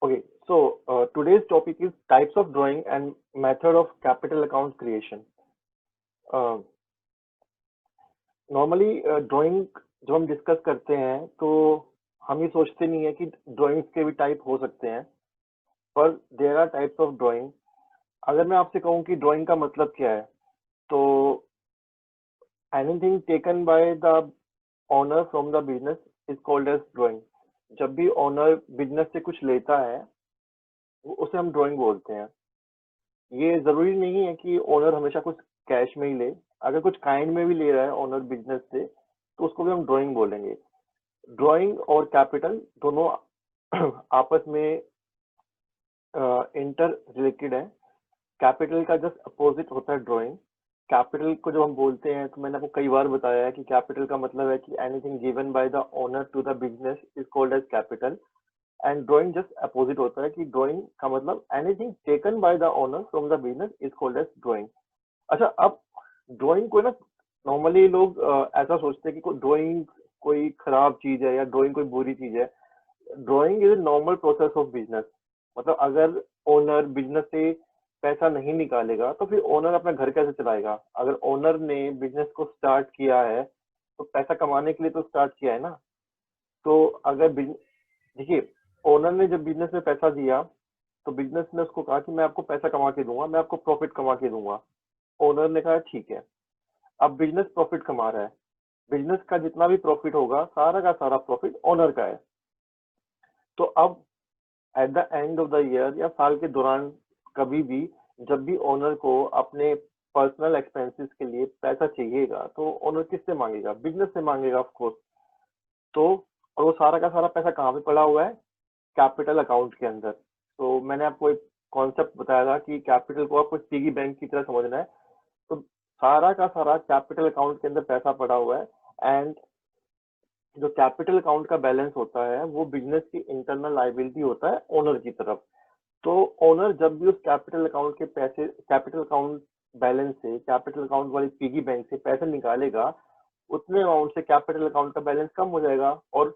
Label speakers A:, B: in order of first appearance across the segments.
A: Okay, so today's topic is types of drawing and method of capital account creation. Normally drawing जब हम discuss करते हैं तो हम ये सोचते नहीं है कि ड्राइंग्स के भी टाइप हो सकते हैं, पर there are types of drawing. अगर मैं आपसे कहूँ कि ड्राइंग का मतलब क्या है, तो anything taken by the owner from the business is called as drawing. जब भी ओनर बिजनेस से कुछ लेता है, उसे हम ड्राइंग बोलते हैं। ये जरूरी नहीं है कि ओनर हमेशा कुछ कैश में ही ले। अगर कुछ काइंड में भी ले रहा है ओनर बिजनेस से, तो उसको भी हम ड्राइंग बोलेंगे। ड्राइंग और कैपिटल दोनों आपस में इंटर रिलेटेड है। कैपिटल का जस्ट अपोजिट होता है ड्राइंग। कैपिटल को जब हम बोलते हैं, तो मैंने आपको कई बार बताया है कि कैपिटल का मतलब है कि anything given by the owner to the business is called as capital. And drawing just opposite होता है कि ड्राइंग का मतलब anything taken by the owner from the business is called as drawing. अच्छा, अब ड्राइंग को ना नॉर्मली लोग ऐसा सोचते हैं कि कोई ड्राइंग कोई खराब चीज है या ड्राइंग कोई बुरी चीज है। Drawing is a normal process of business. मतलब अगर ओनर बिजनेस से पैसा नहीं निकालेगा, तो फिर ओनर अपना घर कैसे चलाएगा? अगर ओनर ने बिजनेस को स्टार्ट किया है, तो पैसा कमाने के लिए तो स्टार्ट किया है ना। तो अगर देखिए, ओनर ने जब बिजनेस में पैसा दिया, तो बिजनेस ने उसको कहा कि मैं आपको पैसा कमा के दूंगा, मैं आपको प्रॉफिट कमा के दूंगा। ओनर ने कहा ठीक है। अब बिजनेस प्रॉफिट कमा रहा है। बिजनेस का जितना भी प्रॉफिट होगा, सारा का सारा प्रॉफिट ओनर का है। तो अब eight the end of the year या साल के दौरान कभी भी, जब भी ओनर को अपने पर्सनल एक्सपेंसेस के लिए पैसा चाहिएगा, तो ओनर किससे मांगेगा? बिजनेस से मांगेगा, ऑफ कोर्स। तो और वो सारा का सारा पैसा कहाँ पे पड़ा हुआ है? कैपिटल अकाउंट के अंदर। तो मैंने आपको एक कॉन्सेप्ट बताया था कि कैपिटल को आपको पिगी बैंक की तरह समझना है। तो सारा का सारा कैपिटल अकाउंट के अंदर पैसा पड़ा हुआ है। एंड जो कैपिटल अकाउंट का बैलेंस होता है, वो बिजनेस की इंटरनल लायबिलिटी होता है ओनर की तरफ। तो ओनर जब भी उस कैपिटल अकाउंट के पैसे, कैपिटल अकाउंट बैलेंस से, कैपिटल अकाउंट वाली पिगी बैंक से पैसे निकालेगा, उतने अमाउंट से कैपिटल अकाउंट का बैलेंस कम हो जाएगा, और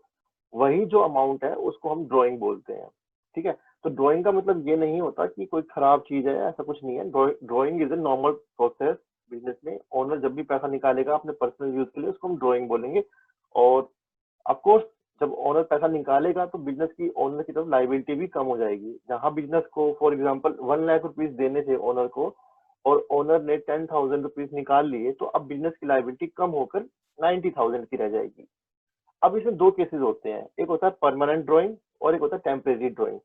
A: वही जो अमाउंट है उसको हम ड्राइंग बोलते हैं। ठीक है। तो ड्राइंग का मतलब ये नहीं होता कि कोई खराब चीज है, ऐसा कुछ नहीं है। Drawing is a normal process business में। ओनर जब भी पैसा निकालेगा अपने पर्सनल यूज के लिए, उसको हम ड्राइंग बोलेंगे। और ऑफ कोर्स, जब ओनर पैसा निकालेगा, तो बिजनेस की ओनर की तरफ लाइबिलिटी भी कम हो जाएगी। जहां बिजनेस को फॉर एग्जांपल 1 लाख रुपीज देने थे ओनर को, और ओनर ने 10,000 रुपीज निकाल लिए, तो अब बिजनेस की लाइबिलिटी कम होकर 90,000 की रह जाएगी। अब इसमें दो केसेस होते हैं, एक होता है परमानेंट ड्राइंग और एक होता है टेम्परेरी ड्राइंग।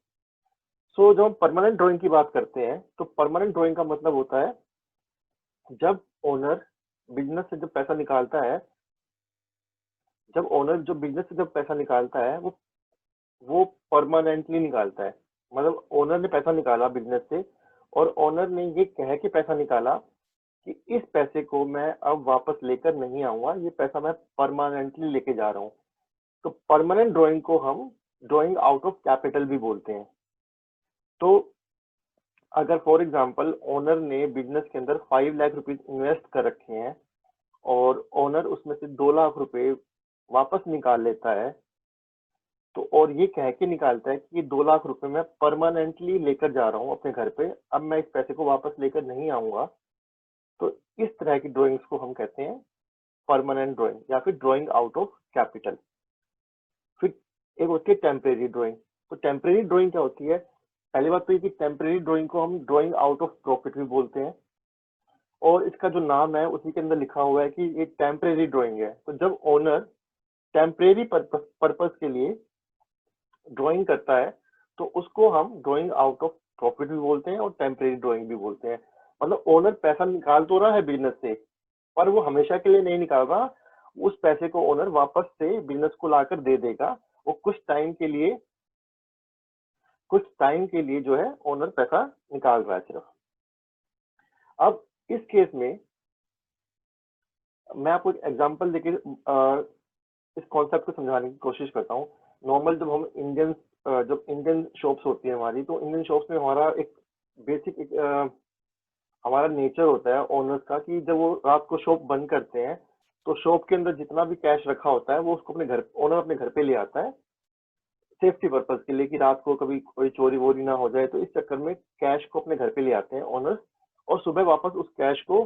A: सो जब हम परमानेंट ड्राइंग की बात करते हैं, तो परमानेंट ड्राइंग का मतलब होता है जब ओनर बिजनेस से जब पैसा निकालता है, जब ओनर जो बिजनेस से जब पैसा निकालता है, वो परमानेंटली निकालता है। मतलब ओनर ने पैसा निकाला बिजनेस से, और ओनर ने ये कह के पैसा निकाला कि इस पैसे को मैं अब वापस लेकर नहीं आऊंगा, ये पैसा मैं परमानेंटली लेके जा रहा हूँ। तो परमानेंट ड्राइंग को हम ड्राइंग आउट ऑफ कैपिटल भी बोलते हैं। तो अगर फॉर एग्जांपल ओनर ने बिजनेस के अंदर 5 लाख रुपीज इन्वेस्ट कर रखे हैं, और ओनर उसमें से 2 लाख रुपए वापस निकाल लेता है, तो और ये कह के निकालता है कि ये 2 लाख रुपए मैं परमानेंटली लेकर जा रहा हूँ अपने घर पे, अब मैं इस पैसे को वापस लेकर नहीं आऊंगा, तो इस तरह की ड्राइंग्स को हम कहते हैं परमानेंट ड्राइंग या फिर ड्राइंग आउट ऑफ कैपिटल। फिर एक होती है टेम्परेरी ड्राइंग। तो टेम्परेरी ड्राइंग क्या होती है? पहली बात तो ये कि टेम्परेरी ड्राइंग को हम ड्राइंग आउट ऑफ प्रॉफिट भी बोलते हैं, और इसका जो नाम है उसी के अंदर लिखा हुआ है कि ये टेम्परेरी ड्राइंग है। तो जब ओनर टेम्परेरी पर्पस के लिए ड्राइंग करता है, तो उसको हम ड्राइंग आउट ऑफ प्रॉफिट भी बोलते हैं और टेम्परेरी ड्राइंग भी बोलते हैं। मतलब ओनर पैसा निकाल तो रहा है बिजनेस से, पर वो हमेशा के लिए नहीं निकाल रहा। उस पैसे को ओनर वापस से बिजनेस को लाकर दे देगा। वो कुछ टाइम के लिए जो है ओनर पैसा निकाल रहा है सिर्फ। अब इस केस में मैं आपको एक एग्जांपल देके इस कॉन्सेप्ट को समझाने की कोशिश करता हूँ। नॉर्मल जब इंडियन शॉप्स होती है हमारी, तो इंडियन शॉप्स में हमारा एक बेसिक हमारा नेचर होता है ओनर्स का कि जब वो रात को शॉप बंद करते हैं, तो शॉप के अंदर जितना भी कैश रखा होता है, वो उसको ओनर अपने घर पे ले आता है। सेफ्टी पर्पज के लिए कि रात को कभी कोई चोरी वोरी ना हो जाए, तो इस चक्कर में कैश को अपने घर पे ले आते हैं ओनर्स, और सुबह वापस उस कैश को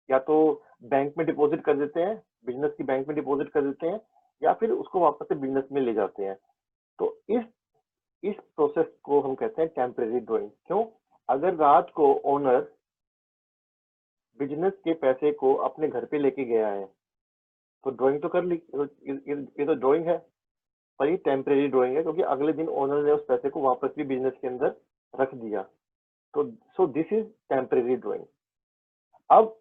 A: या तो बैंक में डिपॉजिट कर देते हैं, बिजनेस की बैंक में डिपॉजिट कर देते हैं, या फिर उसको वापस से बिजनेस में ले जाते हैं। तो इस प्रोसेस को हम कहते हैं टेम्परेरी ड्राइंग। क्यों? अगर रात को ओनर बिजनेस के पैसे को अपने घर पे लेके गया है तो ड्राइंग तो कर ली, ये तो ड्राइंग है, पर ये टेम्परेरी ड्राइंग है क्योंकि अगले दिन ओनर ने उस पैसे को वापस भी बिजनेस के अंदर रख दिया। तो so this is temporary drawing. अब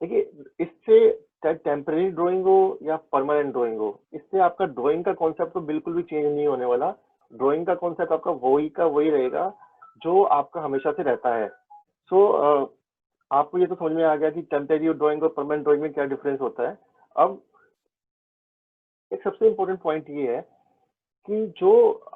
A: देखिए, इससे चाहे टेम्परेरी ड्राइंग हो या परमानेंट ड्राइंग हो, इससे आपका ड्राइंग का कॉन्सेप्ट तो बिल्कुल भी चेंज नहीं होने वाला। ड्राइंग का कॉन्सेप्ट आपका वही का वही रहेगा जो आपका हमेशा से रहता है। सो आपको ये तो समझ में आ गया कि टेम्परेरी ड्राइंग और परमानेंट ड्राइंग में क्या डिफरेंस होता है। अब एक सबसे इम्पोर्टेंट पॉइंट ये है कि जो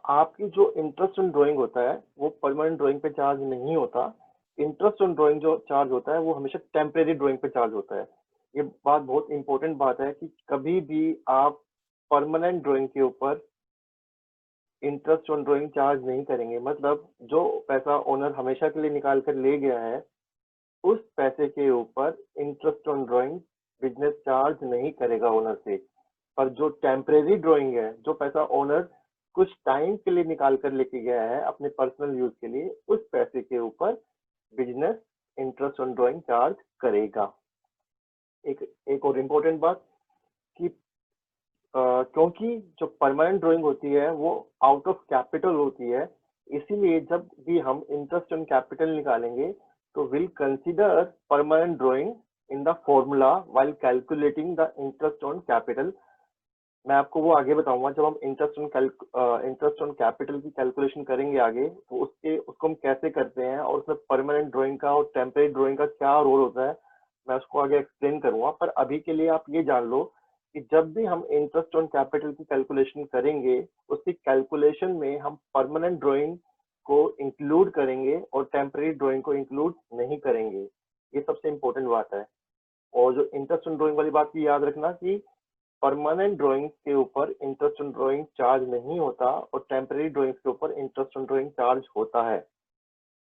A: आपकी जो इंटरेस्ट ऑन ड्राइंग होता है वो परमानेंट ड्राइंग पे चार्ज नहीं होता। इंटरेस्ट ऑन ड्राइंग जो चार्ज होता है वो हमेशा टेम्परेरी ड्राइंग पे चार्ज होता है। ये बात बहुत इंपॉर्टेंट बात है कि कभी भी आप परमानेंट ड्राइंग के ऊपर इंटरेस्ट ऑन ड्राइंग चार्ज नहीं करेंगे। मतलब जो पैसा ओनर हमेशा के लिए निकाल कर ले गया है उस पैसे के ऊपर interest on drawing business charge नहीं करेगा ओनर से। पर जो टेम्परेरी ड्राइंग है, जो पैसा ओनर कुछ टाइम के लिए निकाल कर लेके गया है अपने पर्सनल यूज के लिए, उस पैसे के ऊपर business interest on drawing charge करेगा। एक और इम्पोर्टेंट बात कि क्योंकि जो परमानेंट ड्राइंग होती है वो आउट ऑफ कैपिटल होती है, इसीलिए जब भी हम इंटरेस्ट ऑन कैपिटल निकालेंगे तो will consider permanent drawing in the formula while calculating the interest on capital. मैं आपको वो आगे बताऊंगा जब हम इंटरेस्ट ऑन कैपिटल की कैलकुलेशन करेंगे आगे, तो उसको हम कैसे करते हैं और उसमें परमानेंट ड्राइंग का और टेम्परेरी ड्राइंग का क्या रोल होता है, मैं उसको आगे एक्सप्लेन करूंगा। पर अभी के लिए आप ये जान लो कि जब भी हम इंटरेस्ट ऑन कैपिटल की कैलकुलेशन करेंगे उसकी कैलकुलेशन में हम परमानेंट ड्राइंग को इंक्लूड करेंगे और टेम्परेरी ड्राइंग को इंक्लूड नहीं करेंगे। ये सबसे इंपॉर्टेंट बात है। और जो इंटरेस्ट ऑन ड्राइंग वाली बात की याद रखना कि परमानेंट ड्राइंग के ऊपर इंटरेस्ट ऑन ड्राइंग चार्ज नहीं होता और टेम्परेरी ड्राइंग के ऊपर इंटरेस्ट ऑन ड्राइंग चार्ज होता है।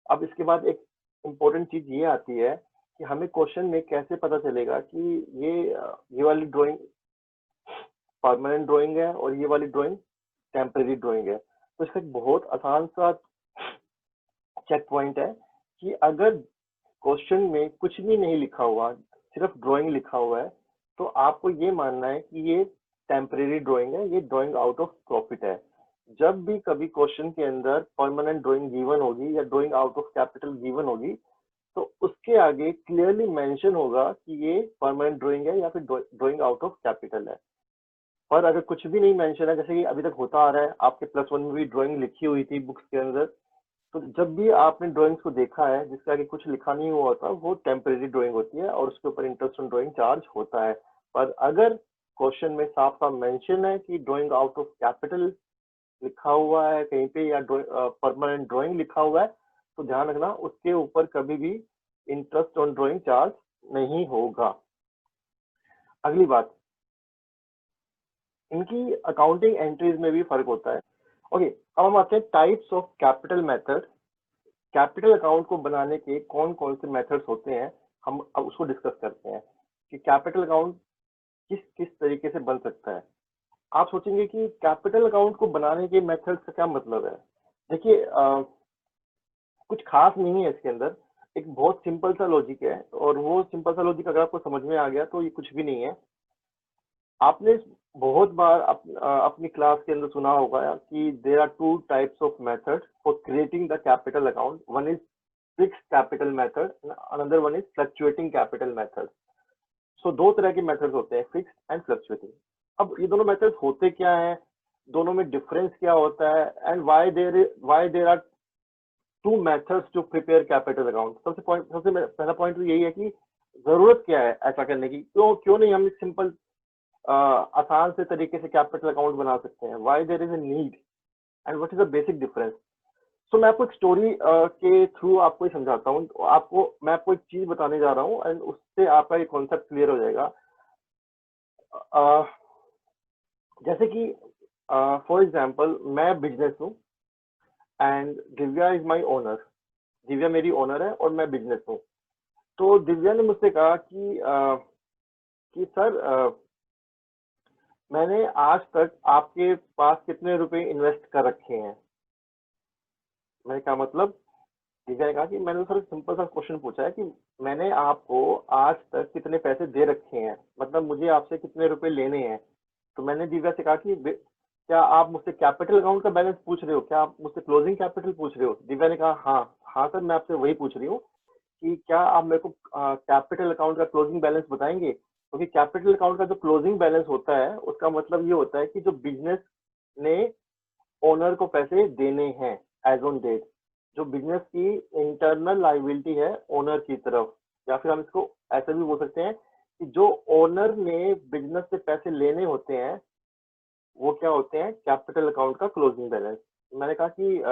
A: अब इसके बाद एक इम्पोर्टेंट चीज ये आती है कि हमें क्वेश्चन में कैसे पता चलेगा कि ये वाली ड्राइंग परमानेंट ड्राइंग है और ये वाली ड्राइंग टेम्परेरी ड्राइंग है। तो इसका एक बहुत आसान सा चेक पॉइंट है कि अगर क्वेश्चन में कुछ भी नहीं लिखा हुआ, सिर्फ ड्राइंग लिखा हुआ है, तो आपको ये मानना है कि ये टेम्परेरी ड्राइंग है, ये ड्राइंग आउट ऑफ प्रॉफिट है। जब भी कभी क्वेश्चन के अंदर परमानेंट ड्राइंग गिवन होगी या drawing out of capital given होगी तो उसके आगे क्लियरली मेंशन होगा कि ये परमानेंट ड्राइंग है या फिर ड्राइंग आउट ऑफ कैपिटल है। पर अगर कुछ भी नहीं मेंशन है, जैसे कि अभी तक होता आ रहा है, आपके +1 में भी ड्राइंग लिखी हुई थी बुक्स के अंदर, तो जब भी आपने ड्राइंग्स को देखा है जिसके आगे कुछ लिखा नहीं हुआ होता वो टेम्परेरी ड्राइंग होती है और उसके ऊपर इंटरेस्ट ऑन ड्राइंग चार्ज होता है। पर अगर क्वेश्चन में साफ साफ मेंशन है कि ड्राइंग आउट ऑफ कैपिटल लिखा हुआ है कहीं पे या परमानेंट ड्राइंग लिखा हुआ है तो ध्यान रखना उसके ऊपर कभी भी इंटरेस्ट ऑन ड्राइंग चार्ज नहीं होगा। अगली बात, इनकी अकाउंटिंग एंट्रीज में भी फर्क होता है। ओके, अब हम आते हैं types of capital method. Capital account को बनाने के कौन कौन से मेथड्स होते हैं, हम अब उसको डिस्कस करते हैं कि कैपिटल अकाउंट किस किस तरीके से बन सकता है। आप सोचेंगे कि कैपिटल अकाउंट को बनाने के मेथड्स का क्या मतलब है। देखिए, कुछ खास नहीं है इसके अंदर, एक बहुत सिंपल सा लॉजिक है और वो सिंपल सा लॉजिक अगर आपको समझ में आ गया तो ये कुछ भी नहीं है। आपने बहुत बार अपनी क्लास के अंदर सुना होगा कि there are 2 types of methods for creating the capital account. One is fixed capital method, another one is fluctuating capital method. So दो तरह के मेथड्स होते हैं, फिक्स्ड एंड फ्लक्चुएटिंग। अब ये दोनों मेथड्स होते क्या हैं, दोनों में डिफरेंस क्या होता है, and why there are 2 methods to prepare capital account. सबसे पहला पॉइंट तो यही है कि जरूरत क्या है ऐसा करने की, क्यों नहीं हम सिंपल आसान से तरीके से कैपिटल अकाउंट बना सकते हैं। Why there is a need and what is the basic difference. So मैं आपको एक स्टोरी के थ्रू आपको ही समझाता हूँ। मैं आपको एक चीज बताने जा रहा हूँ एंड उससे आपका ये कॉन्सेप्ट क्लियर हो जाएगा। जैसे कि फॉर एग्जाम्पल मैं बिजनेस हूँ and Divya is my owner. Divya मेरी ओनर है और मैं बिजनेस हूँ। तो दिव्या ने मुझसे कहा कि सर मैंने आज तक आपके पास कितने रुपए इन्वेस्ट कर रखे हैं। मैंने कहा मतलब? दिव्या ने कहा कि मैंने तो सर सिंपल सा क्वेश्चन पूछा है कि मैंने आपको आज तक कितने पैसे दे रखे हैं, मतलब मुझे आपसे कितने रुपए लेने हैं। तो मैंने दिव्या से कहा कि क्या आप मुझसे कैपिटल अकाउंट का बैलेंस पूछ रहे हो, क्या आप मुझसे क्लोजिंग कैपिटल पूछ रहे हो? दिव्या ने कहा हाँ हाँ सर, मैं आपसे वही पूछ रही हूँ कि क्या आप मेरे को कैपिटल अकाउंट का क्लोजिंग बैलेंस बताएंगे, क्योंकि कैपिटल अकाउंट का जो क्लोजिंग बैलेंस होता है उसका मतलब ये होता है कि जो बिजनेस ने ओनर को पैसे देने हैं एज ऑन डेट, जो बिजनेस की इंटरनल लाइबिलिटी है ओनर की तरफ, या फिर हम इसको ऐसे भी बोल सकते हैं कि जो ओनर ने बिजनेस से पैसे लेने होते हैं वो क्या होते हैं, कैपिटल अकाउंट का क्लोजिंग बैलेंस। मैंने कहा कि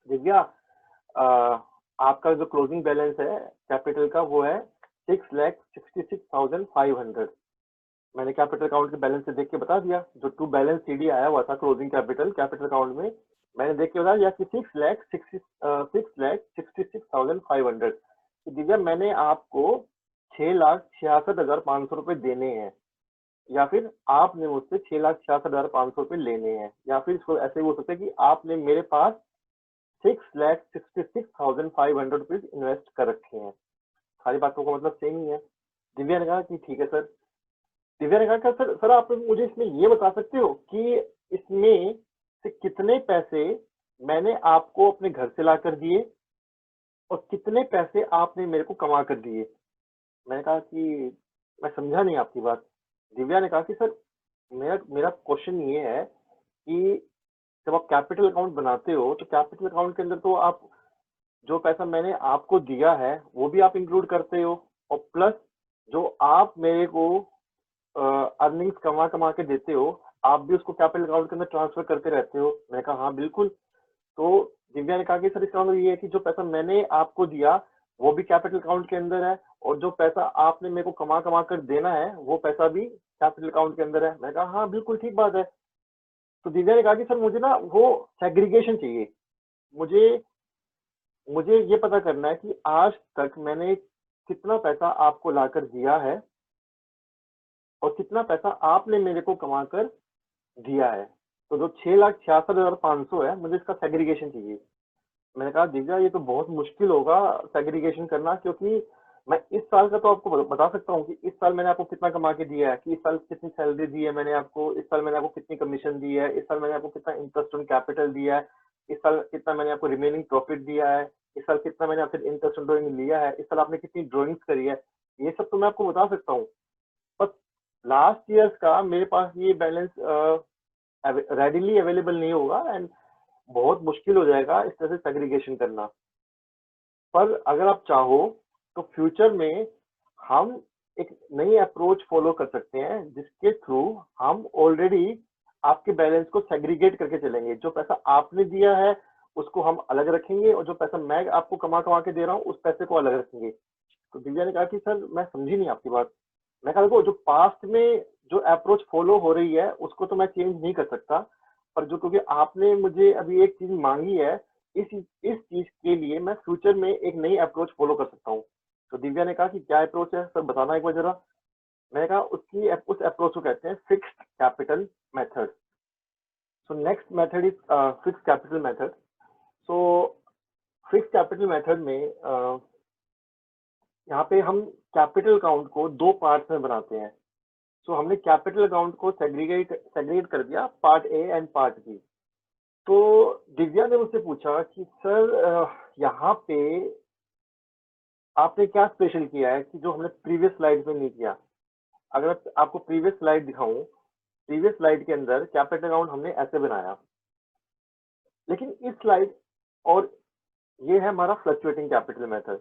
A: दिव्या आपका जो क्लोजिंग बैलेंस है कैपिटल का वो है 6,66,500। मैंने कैपिटल अकाउंट के बैलेंस से देख के बता दिया, जो टू बैलेंस सीडी आया हुआ था क्लोजिंग कैपिटल अकाउंट में, मैंने देख के बता दिया कि 6,66,500। तो दिव्या मैंने आपको 6,66,500 रुपए देने हैं, या फिर आपने मुझसे 6,66,500 रुपए लेने हैं, या फिर इसको ऐसे भी हो सकता है कि आपने मेरे पास 6,66,500 रुपीज इन्वेस्ट कर रखे हैं। सारी बातों का मतलब सेम ही है। दिव्या ने कहा कि ठीक है सर। दिव्या ने कहा कि सर सर आप मुझे इसमें ये बता सकते हो कि इसमें से कितने पैसे मैंने आपको अपने घर से ला कर दिए और कितने पैसे आपने मेरे को कमा कर दिए। मैंने कहा कि मैं समझा नहीं आपकी बात। दिव्या ने कहा कि सर मेरा मेरा क्वेश्चन ये है कि जब आप कैपिटल अकाउंट बनाते हो तो कैपिटल अकाउंट के अंदर तो आप जो पैसा मैंने आपको दिया है वो भी आप इंक्लूड करते हो, और प्लस जो आप मेरे को अर्निंग्स कमा कमा के देते हो आप भी उसको कैपिटल अकाउंट के अंदर ट्रांसफर करते रहते हो। मैंने कहा हाँ बिल्कुल। तो दिव्या ने कहा कि सर इसका मतलब ये है कि जो पैसा मैंने आपको दिया वो भी कैपिटल अकाउंट के अंदर है, और जो पैसा आपने मेरे को कमा कमा कर देना है वो पैसा भी कैपिटल अकाउंट के अंदर है। मैंने कहा हाँ बिल्कुल ठीक बात है। तो दिव्या ने कहा कि सर मुझे ना वो सेग्रीगेशन चाहिए, मुझे मुझे ये पता करना है कि आज तक मैंने कितना पैसा आपको लाकर दिया है और कितना पैसा आपने मेरे को कमा कर दिया है। तो जो 6,66,500 है मुझे इसका सेग्रीगेशन चाहिए। मैंने कहा दिव्या ये तो बहुत मुश्किल होगा सेग्रीगेशन करना, क्योंकि मैं इस साल का तो आपको बता सकता हूँ कि इस साल मैंने आपको कितना कमा के दिया है, कि इस साल कितनी सैलरी दी है मैंने आपको, इस साल मैंने आपको कितनी कमीशन दी है, इस साल मैंने आपको कितना इंटरेस्ट ऑन कैपिटल दिया है, इस साल कितना मैंने आपको रिमेनिंग प्रॉफिट दिया है, इस साल कितना मैंने आपसे इंटरेस्ट ऑन ड्रॉइंग लिया है, इस साल आपने कितनी ड्रॉइंग्स करी है। ये सब तो मैं आपको बता सकता हूँ, बस लास्ट ईयर्स का मेरे पास ये बैलेंस रेडिली अवेलेबल नहीं होगा एंड बहुत मुश्किल हो जाएगा इस तरह से सेग्रीगेशन करना। पर अगर आप चाहो तो फ्यूचर में हम एक नई अप्रोच फॉलो कर सकते हैं जिसके थ्रू हम ऑलरेडी आपके बैलेंस को सेग्रीगेट करके चलेंगे। जो पैसा आपने दिया है उसको हम अलग रखेंगे और जो पैसा मैं आपको कमा कमा के दे रहा हूँ उस पैसे को अलग रखेंगे। तो दिव्या ने कहा कि सर मैं समझी नहीं आपकी बात। मैं कहा देखो जो पास्ट में जो अप्रोच फॉलो हो रही है उसको तो मैं चेंज नहीं कर सकता, पर जो क्योंकि आपने मुझे अभी एक चीज मांगी है इस चीज के लिए मैं फ्यूचर में एक नई अप्रोच फॉलो कर सकता हूँ। तो दिव्या ने कहा कि क्या अप्रोच है सर, बताना एक बार जरा। मैंने कहा उस अप्रोच को कहते हैं fixed capital method. So next method is fixed capital method. So fixed capital method में यहाँ पे हम कैपिटल अकाउंट को दो पार्ट्स में बनाते हैं। सो हमने कैपिटल अकाउंट को सेग्रीगेट कर दिया, part A and part B. तो दिव्या ने मुझसे पूछा कि सर यहाँ पे आपने क्या स्पेशल किया है कि जो हमने प्रीवियस स्लाइड में नहीं किया। अगर आपको प्रीवियस स्लाइड दिखाऊं, प्रीवियस स्लाइड के अंदर कैपिटल अकाउंट हमने ऐसे बनाया, लेकिन इस स्लाइड और ये है हमारा फ्लक्चुएटिंग कैपिटल मेथड,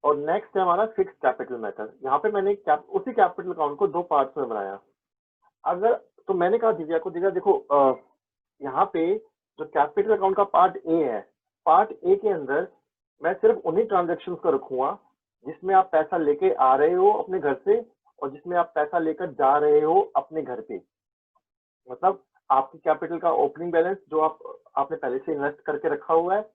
A: और नेक्स्ट है हमारा फिक्स्ड कैपिटल मेथड। यहाँ पे मैंने उसी कैपिटल अकाउंट को दो पार्ट्स में बनाया। अगर तो मैंने कहा दिव्या को, दिव्या देखो यहाँ पे जो कैपिटल अकाउंट का पार्ट ए है, पार्ट ए के अंदर मैं सिर्फ उन्हीं ट्रांजेक्शन को रखूंगा जिसमें आप पैसा लेके आ रहे हो अपने घर से और जिसमें आप पैसा लेकर जा रहे हो अपने घर पे। मतलब आपकी कैपिटल का ओपनिंग बैलेंस जो आपने पहले से इन्वेस्ट करके रखा हुआ है,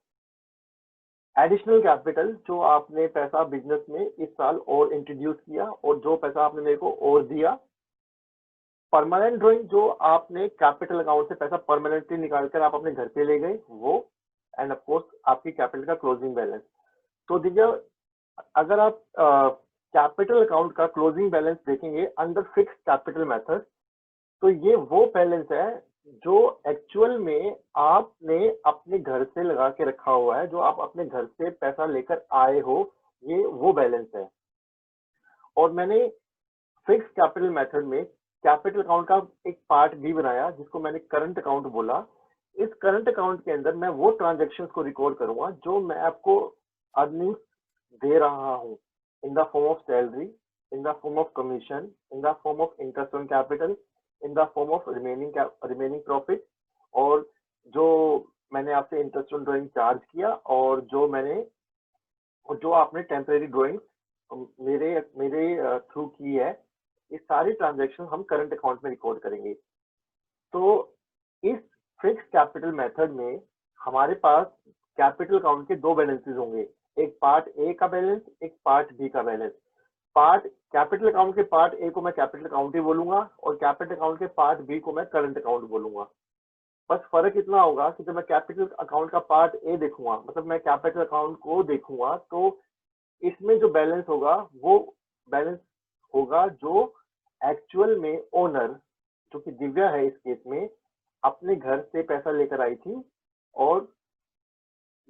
A: एडिशनल कैपिटल जो आपने पैसा बिजनेस में इस साल और इंट्रोड्यूस किया और जो पैसा आपने मेरे को और दिया, परमानेंट ड्रॉइंग जो आपने कैपिटल अकाउंट से पैसा परमानेंटली निकालकर आप अपने घर पे ले गए वो, एंड ऑफ कोर्स आपकी कैपिटल का क्लोजिंग बैलेंस। तो दिव्या, अगर आप कैपिटल अकाउंट का क्लोजिंग बैलेंस देखेंगे अंडर फिक्स्ड कैपिटल मेथड, तो ये वो बैलेंस है जो एक्चुअल में आपने अपने घर से लगा के रखा हुआ है, जो आप अपने घर से पैसा लेकर आए हो, ये वो बैलेंस है। और मैंने फिक्स कैपिटल मेथड में कैपिटल अकाउंट का एक पार्ट भी बनाया जिसको मैंने करंट अकाउंट बोला। इस करंट अकाउंट के अंदर मैं वो ट्रांजेक्शन्स को रिकॉर्ड करूंगा जो मैं आपको अर्निंग्स दे रहा हूँ in the form of salary, in the form of commission, in the form of interest on capital, in the form of remaining profit, और जो मैंने आपसे इंटरेस्ट ऑन ड्राइंग चार्ज किया, और जो आपने टेम्परेरी ड्राइंग मेरे थ्रू की है, ये सारी ट्रांजैक्शन हम करंट अकाउंट में रिकॉर्ड करेंगे। तो इस फिक्स कैपिटल मेथड में हमारे पास कैपिटल अकाउंट के दो बैलेंसेस होंगे, एक पार्ट ए का बैलेंस, एक पार्ट बी का बैलेंस। कैपिटल अकाउंट के पार्ट ए को मैं कैपिटल अकाउंट ही बोलूंगा और कैपिटल अकाउंट के पार्ट बी को मैं करंट अकाउंट बोलूंगा। बस फर्क इतना होगा कि जब मैं कैपिटल अकाउंट का पार्ट ए देखूंगा, मतलब मैं कैपिटल अकाउंट को देखूंगा, तो इसमें जो बैलेंस होगा वो बैलेंस होगा जो एक्चुअल में ओनर, जो कि दिव्या है इस केस में, अपने घर से पैसा लेकर आई थी, और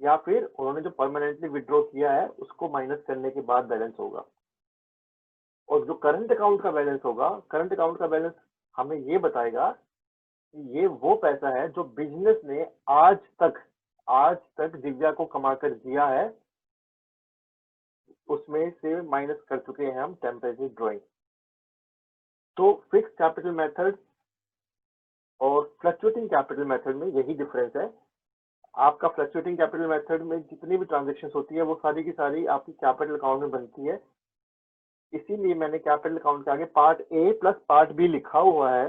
A: या फिर उन्होंने जो परमानेंटली विड्रॉ किया है उसको माइनस करने के बाद बैलेंस होगा। और जो करंट अकाउंट का बैलेंस होगा, करंट अकाउंट का बैलेंस हमें ये बताएगा कि ये वो पैसा है जो बिजनेस ने आज तक दिव्या को कमा कर दिया है, उसमें से माइनस कर चुके हैं हम टेम्परेरी ड्राइंग। तो फिक्स कैपिटल मेथड और फ्लक्चुएटिंग कैपिटल मेथड में यही डिफरेंस है। आपका फ्लक्चुएटिंग कैपिटल मेथड में जितनी भी ट्रांजेक्शन होती है वो सारी की सारी आपकी कैपिटल अकाउंट में बनती है, इसीलिए मैंने कैपिटल अकाउंट के आगे part A plus part B लिखा हुआ है,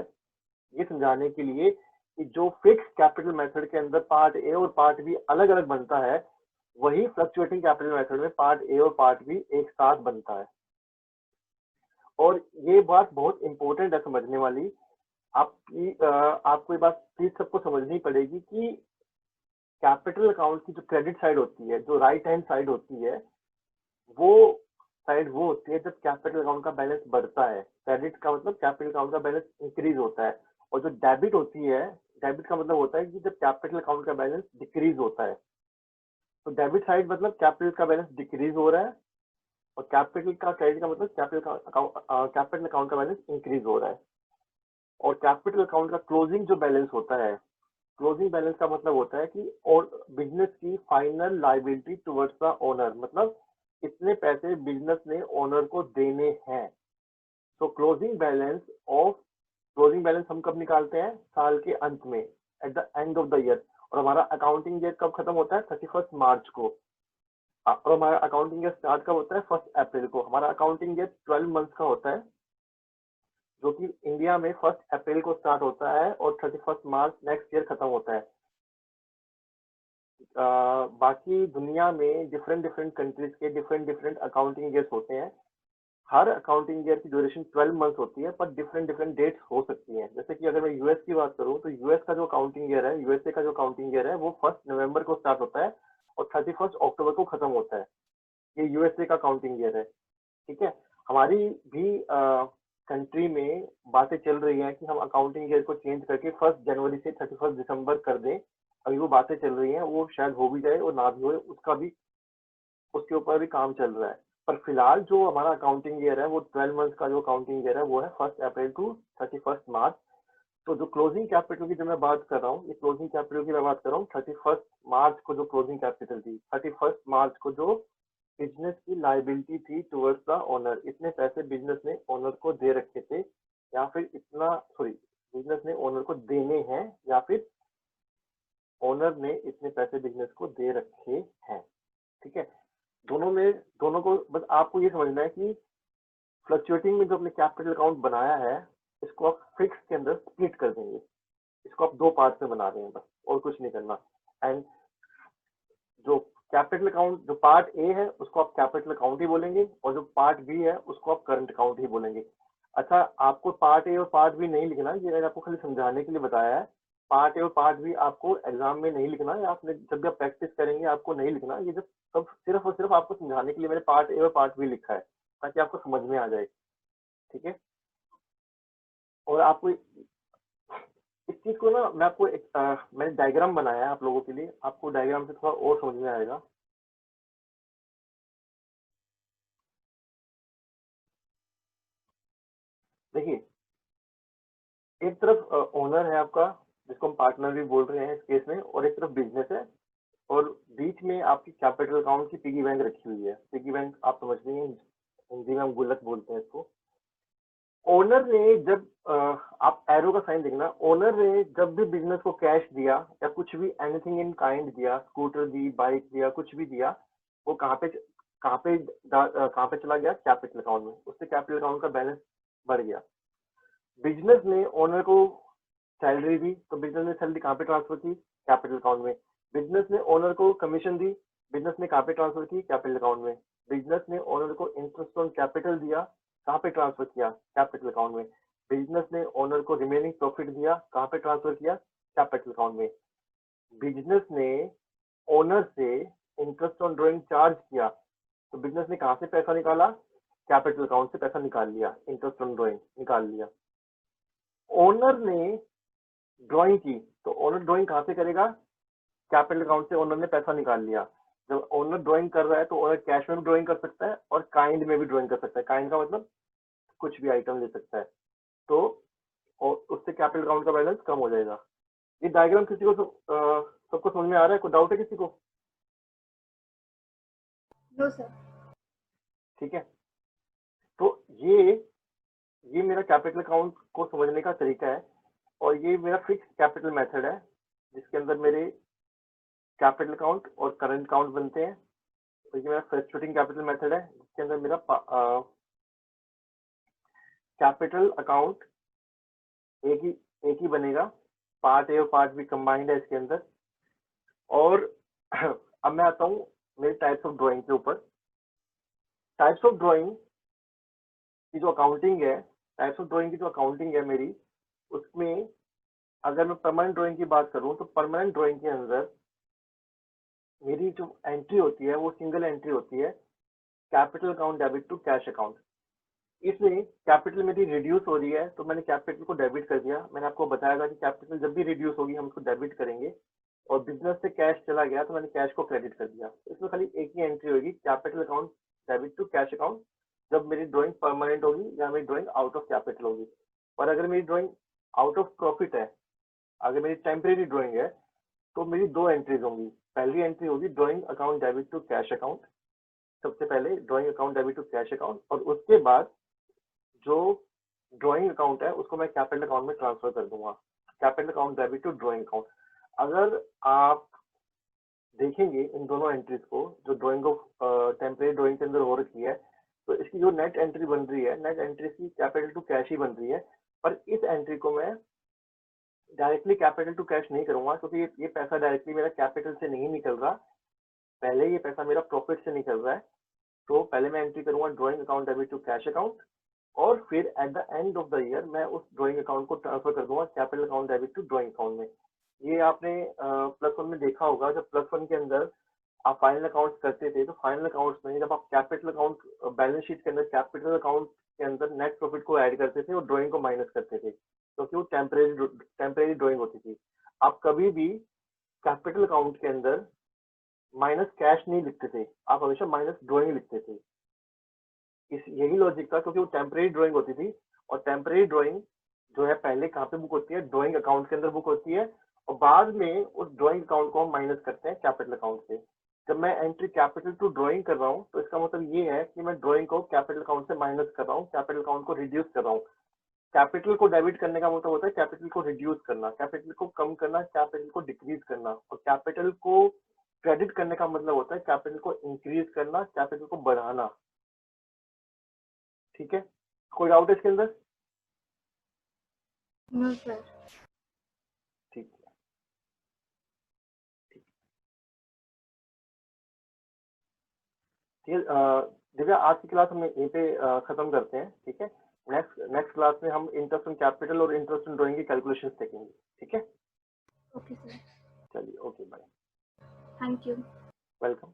A: ये समझाने के लिए कि जो फिक्स कैपिटल मेथड के अंदर पार्ट ए और पार्ट बी अलग अलग बनता है, वही फ्लक्चुएटिंग कैपिटल मेथड में पार्ट ए और पार्ट बी एक साथ बनता है। और ये बात बहुत इंपॉर्टेंट है समझने वाली, आपको ये बात प्लीज सबको समझनी पड़ेगी कि कैपिटल अकाउंट की जो क्रेडिट साइड होती है, जो राइट हैंड साइड होती है, वो होती है जब कैपिटल अकाउंट का बैलेंस बढ़ता है। क्रेडिट का मतलब कैपिटल अकाउंट का बैलेंस इंक्रीज होता है, और जो डेबिट होती है, डेबिट का मतलब होता है कि जब कैपिटल अकाउंट का बैलेंस डिक्रीज होता है। तो डेबिट साइड मतलब कैपिटल का बैलेंस डिक्रीज हो रहा है, और क्रेडिट का मतलब कैपिटल अकाउंट का बैलेंस इंक्रीज हो रहा है। और कैपिटल अकाउंट का क्लोजिंग जो बैलेंस होता है, क्लोजिंग बैलेंस का मतलब होता है कि और बिजनेस की final liability towards the owner, मतलब इतने पैसे बिजनेस ने ओनर को देने हैं। तो क्लोजिंग बैलेंस हम कब निकालते हैं? साल के अंत में, eight the end of the year. और हमारा अकाउंटिंग ईयर कब खत्म होता है? 31 मार्च को। और हमारा अकाउंटिंग ईयर स्टार्ट कब होता है? 1 अप्रैल को। हमारा अकाउंटिंग ईयर 12 मंथ्स का होता है, जो कि इंडिया में 1 अप्रैल को स्टार्ट होता है और 31 मार्च नेक्स्ट ईयर खत्म होता है। बाकी दुनिया में डिफरेंट कंट्रीज के डिफरेंट अकाउंटिंग ईयर्स होते हैं। हर अकाउंटिंग ईयर की ड्यूरेशन 12 मंथ होती है, पर डिफरेंट डेट्स हो सकती हैं। जैसे कि अगर मैं यूएस की बात करूं, तो यूएस का जो अकाउंटिंग ईयर है, यूएसए का जो अकाउंटिंग ईयर है, वो 1 नवंबर को स्टार्ट होता है और 31 अक्टूबर को खत्म होता है। ये यूएसए का अकाउंटिंग ईयर है, ठीक है। हमारी भी कंट्री में बातें चल रही हैं कि हम अकाउंटिंग ईयर को चेंज करके 1 जनवरी से 31 दिसंबर कर दें। अभी वो बातें चल रही हैं, वो शायद हो भी जाए और ना भी हो, उसके ऊपर भी काम चल रहा है। पर फिलहाल जो हमारा अकाउंटिंग ईयर है, वो 12 मंथ का जो अकाउंटिंग ईयर है वो है 1 अप्रैल टू 31 मार्च। तो जो क्लोजिंग कैपिटल की जो मैं बात कर रहा हूँ, ये क्लोजिंग कैपिटल की मैं बात कर रहा हूँ 31 मार्च को। जो क्लोजिंग कैपिटल थी 31 मार्च को, जो बिजनेस की लायबिलिटी थी टुवर्ड्स द ओनर, इतने पैसे बिजनेस ने ओनर को दे रखे थे, या फिर बिजनेस ने ओनर को देने हैं, या फिर ओनर ने इतने पैसे बिजनेस को दे रखे हैं, ठीक है। दोनों को बस आपको ये समझना है कि फ्लक्चुएटिंग में जो अपने कैपिटल अकाउंट बनाया है, इसको आप फिक्स के अंदर स्प्लिट कर देंगे। इसको आप दो पार्ट में बना रहे हैं बस, और कुछ नहीं करना। एंड जो कैपिटल अकाउंट, जो पार्ट ए है उसको आप कैपिटल अकाउंट ही बोलेंगे, और जो पार्ट बी है उसको आप करंट अकाउंट ही बोलेंगे। अच्छा, आपको पार्ट ए और पार्ट बी नहीं लिखना, ये मैंने आपको खाली समझाने के लिए बताया है। पार्ट ए और पार्ट बी आपको एग्जाम में नहीं लिखना है, आपने जब भी आप प्रैक्टिस करेंगे आपको नहीं लिखना, ये जब सब सिर्फ और सिर्फ आपको समझाने के लिए मैंने पार्ट ए और पार्ट बी लिखा है, ताकि आपको समझ में आ जाए। ठीक है, और आपको इस चीज को ना, मैं आपको एक मैंने डायग्राम बनाया है आप लोगों के लिए, आपको डायग्राम से थोड़ा और समझ में आएगा। देखिए, एक तरफ ओनर है आपका, जिसको हम पार्टनर भी बोल रहे हैं इस केस में, और एक तरफ बिजनेस है, और बीच में आपकी कैपिटल अकाउंट की पिगी बैंक रखी हुई है। पिगी बैंक आप समझ रहे हैं, हिंदी में हम गुल्लक बोलते हैं इसको। ओनर ने जब आप एरो का साइन देखना, ओनर ने जब भी बिजनेस को कैश दिया या कुछ भी एनीथिंग इन काइंड दिया, स्कूटर दी, बाइक दिया, कुछ भी दिया, वो कहाँ पे चला गया? कैपिटल अकाउंट में। उससे कैपिटल अकाउंट का बैलेंस बढ़ गया। बिजनेस ने ओनर को सैलरी दी, तो बिजनेस ने सैलरी कहाँ पे ट्रांसफर की? कैपिटल अकाउंट में। बिजनेस ने ओनर को कमीशन दी, बिजनेस ने कहाँ पे ट्रांसफर की? कैपिटल अकाउंट में। बिजनेस ने ओनर को इंटरेस्ट ऑन कैपिटल दिया, कहाँ पे ट्रांसफर किया? कैपिटल अकाउंट में। बिजनेस ने ओनर को रिमेनिंग प्रॉफिट दिया, कहाँ पे ट्रांसफर किया? कैपिटल अकाउंट में। बिजनेस ने ओनर से इंटरेस्ट ऑन ड्रॉइंग चार्ज किया, तो बिजनेस ने कहाँ से पैसा निकाला? कैपिटल अकाउंट से पैसा निकाल लिया, इंटरेस्ट ऑन ड्रॉइंग निकाल लिया। ओनर ने ड्राइंग की, तो ओनर ड्राइंग कहाँ से करेगा? कैपिटल अकाउंट से ओनर ने पैसा निकाल लिया। जब ओनर ड्राइंग कर रहा है तो ओनर कैश में भी ड्राइंग कर सकता है और काइंड में भी ड्राइंग कर सकता है। काइंड का मतलब कुछ भी आइटम ले सकता है, तो और उससे कैपिटल अकाउंट का बैलेंस कम हो जाएगा। ये डायग्राम किसी को सबको समझ में आ रहा है? कोई डाउट है किसी को?
B: No sir.
A: ठीक है, तो ये मेरा कैपिटल अकाउंट को समझने का तरीका है, और ये मेरा फिक्स कैपिटल मेथड है, जिसके अंदर मेरे कैपिटल अकाउंट और करंट अकाउंट बनते हैं। तो ये मेरा फ्लक्चुएटिंग कैपिटल मेथड है, जिसके अंदर मेरा कैपिटल अकाउंट एक ही बनेगा। पार्ट ए और पार्ट बी कंबाइंड है इसके अंदर। और अब मैं आता हूँ मेरे टाइप्स ऑफ ड्राइंग के ऊपर। टाइप्स ऑफ ड्राइंग की जो अकाउंटिंग है, मेरी, उसमें अगर मैं परमानेंट ड्राइंग की बात करूं, तो परमानेंट ड्राइंग के अंदर मेरी जो एंट्री होती है वो सिंगल एंट्री होती है, capital account debit to cash account. इसमें कैपिटल मेरी रिड्यूस हो रही है, तो मैंने कैपिटल को डेबिट कर दिया। मैंने आपको बताया था कि कैपिटल जब भी रिड्यूस होगी हम उसको डेबिट करेंगे, और बिजनेस से कैश चला गया तो मैंने कैश को क्रेडिट कर दिया। इसमें खाली एक ही एंट्री होगी, capital account debit to cash account, जब मेरी ड्राइंग परमानेंट होगी या मेरी ड्राइंग आउट ऑफ कैपिटल होगी। और अगर मेरी ड्राइंग आउट ऑफ प्रॉफिट है, अगर मेरी टेम्परेरी ड्राइंग है, तो मेरी दो एंट्रीज होंगी। पहली एंट्री होगी drawing account debit to cash account, सबसे पहले drawing account debit to cash account, और उसके बाद जो ड्राइंग अकाउंट है उसको मैं कैपिटल अकाउंट में ट्रांसफर कर दूंगा, capital account debit to drawing account. अगर आप देखेंगे इन दोनों एंट्रीज को, जो ड्राइंग ऑफ टेम्परेरी ड्राइंग के अंदर हो रखी है, तो इसकी जो नेट एंट्री बन रही है, नेट एंट्री की कैपिटल टू कैश ही बन रही है। पर इस एंट्री को मैं डायरेक्टली कैपिटल टू कैश नहीं करूंगा, क्योंकि ये पैसा डायरेक्टली मेरा कैपिटल से नहीं निकल रहा, पहले ये पैसा मेरा प्रॉफिट से निकल रहा है। तो पहले मैं एंट्री करूंगा drawing account debit to cash account, और फिर at the end of the year मैं उस ड्राइंग अकाउंट को ट्रांसफर कर दूंगा capital account debit to drawing account में। ये आपने प्लस वन में देखा होगा, जब प्लस वन के अंदर आप फाइनल अकाउंट्स करते थे, तो फाइनल अकाउंट्स में जब आप कैपिटल अकाउंट बैलेंस शीट के अंदर कैपिटल अकाउंट के अंदर नेट प्रॉफिट को ऐड करते थे और ड्राइंग को माइनस करते थे, क्योंकि वो टेम्परेरी ड्राइंग होती थी। आप कभी भी कैपिटल अकाउंट के अंदर माइनस कैश नहीं लिखते थे, आप हमेशा माइनस ड्राइंग लिखते थे। इस यही लॉजिक था, क्योंकि वो टेम्परेरी ड्राइंग होती थी, और टेम्परेरी ड्राइंग जो है पहले कहाँ पे बुक होती है? ड्राइंग अकाउंट के अंदर बुक होती है, और बाद में उस ड्राइंग अकाउंट को हम माइनस करते हैं कैपिटल अकाउंट से। जब मैं एंट्री कैपिटल टू ड्राइंग कर रहा हूँ, तो इसका मतलब ये है कि मैं ड्राइंग को कैपिटल अकाउंट से माइनस कर रहा हूँ, कैपिटल अकाउंट को रिड्यूस कर रहा हूँ। कैपिटल को डेबिट करने का मतलब होता है कैपिटल को रिड्यूस करना, कैपिटल को कम करना, कैपिटल को डिक्रीज करना। और कैपिटल को क्रेडिट करने का मतलब होता है कैपिटल को इंक्रीज करना, कैपिटल को बढ़ाना। ठीक है, कोई डाउट है इसके अंदर?
B: No sir.
A: ठीक है, ठीक है। दिव्या, आज की क्लास हम यहीं पे खत्म करते हैं, ठीक है। नेक्स्ट क्लास में हम इंटरेस्ट इन कैपिटल और इंटरेस्ट इन ड्राइंग की कैलकुलेशंस देखेंगे, ठीक है।
B: ओके सर,
A: चलिए, okay, bye,
B: thank you.
A: Welcome.